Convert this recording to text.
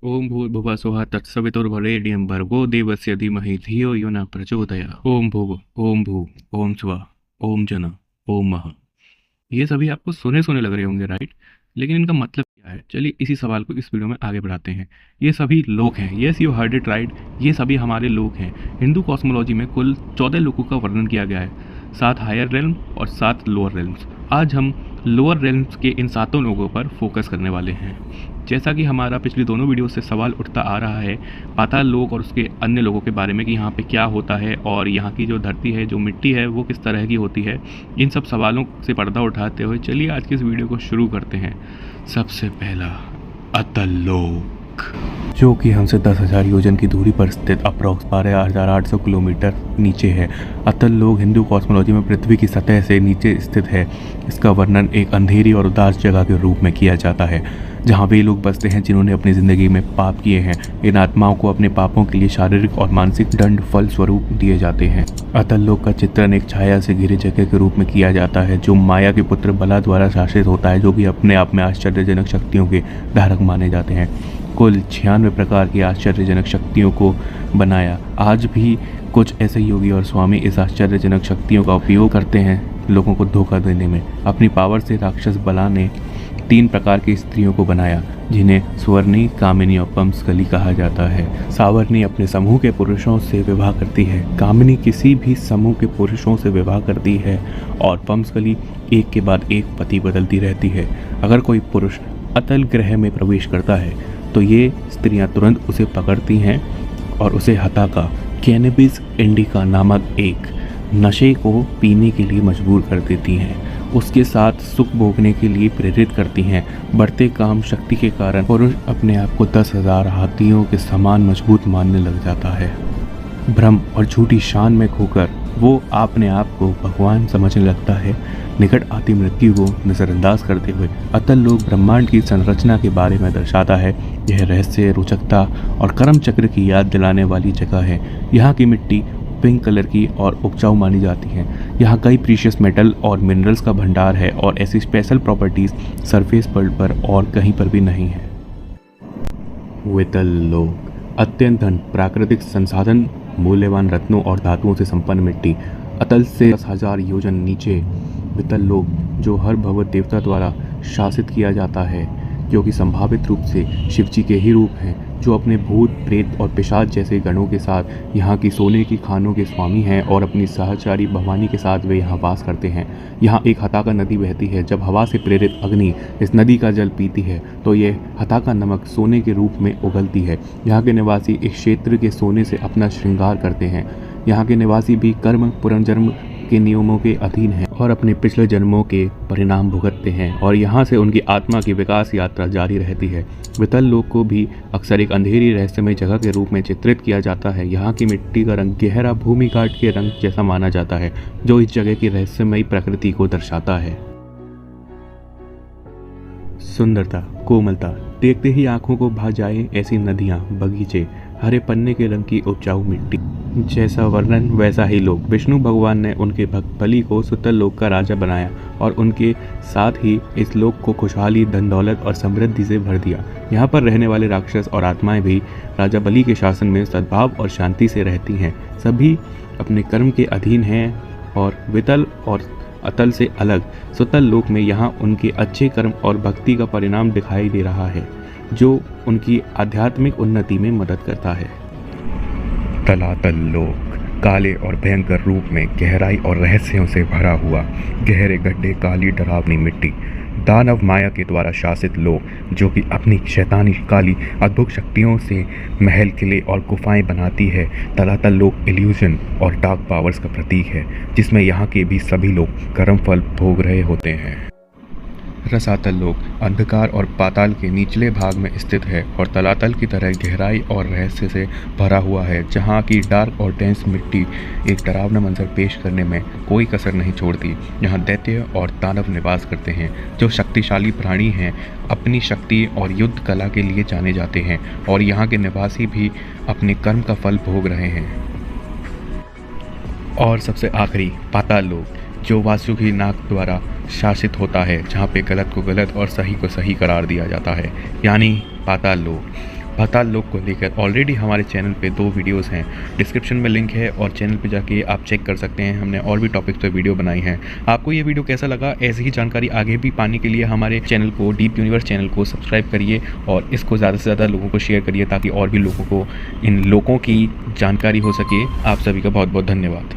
ओम भूर्भुवः स्वः तत्सवितुर्वरेण्यं भर्गो देवस्य धीमहि धियो यो न प्रचोदयात्। ओम भूव, ओम भू, ओम स्वः, ओम जन, ओम मः। ये सभी आपको सुने सुने लग रहे होंगे, राइट? लेकिन इनका मतलब क्या है? चलिए इसी सवाल को इस वीडियो में आगे बढ़ाते हैं। ये सभी लोग हैं, yes you heard it right, ये सभी हमारे लोग हैं। हिंदू कॉस्मोलॉजी में कुल 14 लोगों का वर्णन किया गया है, 7 हायर रेल्म और 7 लोअर रेल्म्स। आज हम लोअर रेल्म्स के इन सातों लोगों पर फोकस करने वाले हैं। जैसा कि हमारा पिछली दोनों वीडियो से सवाल उठता आ रहा है पाताल लोक और उसके अन्य लोगों के बारे में कि यहाँ पे क्या होता है और यहाँ की जो धरती है, जो मिट्टी है, वो किस तरह की होती है, इन सब सवालों से पर्दा उठाते हुए चलिए आज की इस वीडियो को शुरू करते हैं। सबसे पहला, अतल लोक, जो कि हमसे 10,000 योजन की दूरी पर स्थित अप्रॉक्स 12,800 किलोमीटर नीचे है। अतल लोक हिंदू कॉस्मोलॉजी में पृथ्वी की सतह से नीचे स्थित है। इसका वर्णन एक अंधेरी और उदास जगह के रूप में किया जाता है, जहाँ वे लोग बसते हैं जिन्होंने अपनी ज़िंदगी में पाप किए हैं। इन आत्माओं को अपने पापों के लिए शारीरिक और मानसिक दंड फल स्वरूप दिए जाते हैं। अतल लोक का चित्रण एक छाया से घिरे जगह के रूप में किया जाता है, जो माया के पुत्र बला द्वारा शासित होता है, जो कि अपने आप में आश्चर्यजनक शक्तियों के धारक माने जाते हैं। कुल 96 प्रकार की आश्चर्यजनक शक्तियों को बनाया। आज भी कुछ ऐसे योगी और स्वामी इस आश्चर्यजनक शक्तियों का उपयोग करते हैं लोगों को धोखा देने में। अपनी पावर से राक्षस बला ने 3 प्रकार की स्त्रियों को बनाया, जिन्हें स्वर्णी, कामिनी और पम्सकली कहा जाता है। सावर्णी अपने समूह के पुरुषों से विवाह करती है, कामिनी किसी भी समूह के पुरुषों से विवाह करती है और पम्सकली एक के बाद एक पति बदलती रहती है। अगर कोई पुरुष अतल ग्रह में प्रवेश करता है तो ये स्त्रियां तुरंत उसे पकड़ती हैं और उसे हताका, कैनबिस इंडिका नामक एक नशे को पीने के लिए मजबूर कर देती हैं। उसके साथ सुख भोगने के लिए प्रेरित करती हैं। बढ़ते काम शक्ति के कारण पुरुष अपने आप को 10,000 हाथियों के समान मजबूत मानने लग जाता है। भ्रम और झूठी शान में खोकर वो अपने आप को भगवान समझने लगता है। निकट आती मृत्यु को नज़रअंदाज करते हुए अतल लोक ब्रह्मांड की संरचना के बारे में दर्शाता है। यह रहस्य, रोचकता और कर्म चक्र की याद दिलाने वाली जगह है। यहाँ की मिट्टी पिंक कलर की और उपजाऊ मानी जाती है। यहाँ कई प्रीशियस मेटल और मिनरल्स का भंडार है और ऐसी स्पेशल प्रॉपर्टीज सरफेस वर्ल्ड पर और कहीं पर भी नहीं है। वितल लोक, अत्यंत धन, प्राकृतिक संसाधन, मूल्यवान रत्नों और धातुओं से संपन्न मिट्टी। अतल से 10,000 योजन नीचे वितल लोक, जो हर भगवत देवता द्वारा शासित किया जाता है, जो कि संभावित रूप से शिव जी के ही रूप हैं, जो अपने भूत, प्रेत और पिशाच जैसे गणों के साथ यहाँ की सोने की खानों के स्वामी हैं और अपनी सहचारी भवानी के साथ वे यहाँ वास करते हैं। यहाँ एक हताका नदी बहती है। जब हवा से प्रेरित अग्नि इस नदी का जल पीती है तो ये हताका नमक सोने के रूप में उगलती है। यहाँ के निवासी इस क्षेत्र के सोने से अपना श्रृंगार करते हैं। यहाँ के निवासी भी कर्म पुनर्जन्म के नियमों के अधीन हैं और अपने पिछले जन्मों के परिणाम भुगतते हैं और यहाँ से उनकी आत्मा की विकास यात्रा जारी रहती है। वितल लोक को भी अक्सर एक अंधेरी रहस्यमय जगह के रूप में चित्रित किया जाता है। यहाँ की मिट्टी का रंग गहरा भूमि काट के रंग जैसा माना जाता है, जो इस जगह की रहस्यमयी प्रकृति को दर्शाता है। सुंदरता, कोमलता, देखते ही आंखों को भा जाए ऐसी नदियाँ, बगीचे, हरे पन्ने के रंग की उपजाऊ मिट्टी। जैसा वर्णन वैसा ही लोक। विष्णु भगवान ने उनके भक्त बलि को सुतल लोक का राजा बनाया और उनके साथ ही इस लोक को खुशहाली, धन दौलत और समृद्धि से भर दिया। यहाँ पर रहने वाले राक्षस और आत्माएं भी राजा बलि के शासन में सद्भाव और शांति से रहती हैं। सभी अपने कर्म के अधीन हैं और वितल और अतल से अलग सुतल लोक में यहाँ उनके अच्छे कर्म और भक्ति का परिणाम दिखाई दे रहा है, जो उनकी आध्यात्मिक उन्नति में मदद करता है। तलातल लोक, काले और भयंकर रूप में गहराई और रहस्यों से भरा हुआ, गहरे गड्ढे, काली डरावनी मिट्टी, दानव माया के द्वारा शासित लोक, जो कि अपनी शैतानी काली अद्भुत शक्तियों से महल, किले और गुफाएं बनाती है। तलातल लोक इल्यूजन और डार्क पावर्स का प्रतीक है, जिसमें यहाँ के भी सभी लोग कर्म फल भोग रहे होते हैं। रसातल लोक अंधकार और पाताल के निचले भाग में स्थित है और तलातल की तरह गहराई और रहस्य से भरा हुआ है, जहाँ की डार्क और डेंस मिट्टी एक डरावना मंजर पेश करने में कोई कसर नहीं छोड़ती। यहाँ दैत्य और दानव निवास करते हैं, जो शक्तिशाली प्राणी हैं, अपनी शक्ति और युद्ध कला के लिए जाने जाते हैं और यहाँ के निवासी भी अपने कर्म का फल भोग रहे हैं। और सबसे आखिरी पाताल लोक, जो वासुकी नाग द्वारा शासित होता है, जहाँ पे गलत को गलत और सही को सही करार दिया जाता है, यानी पाताल लोक। पाताल लोक को लेकर ऑलरेडी हमारे चैनल पे 2 वीडियोस हैं, डिस्क्रिप्शन में लिंक है और चैनल पे जाके आप चेक कर सकते हैं। हमने और भी टॉपिक्स पे वीडियो बनाई हैं। आपको ये वीडियो कैसा लगा, ऐसी ही जानकारी आगे भी पाने के लिए हमारे चैनल को, डीप यूनिवर्स चैनल को सब्सक्राइब करिए और इसको ज़्यादा से ज़्यादा लोगों को शेयर करिए ताकि और भी लोगों को इन लोकों की जानकारी हो सके। आप सभी का बहुत बहुत धन्यवाद।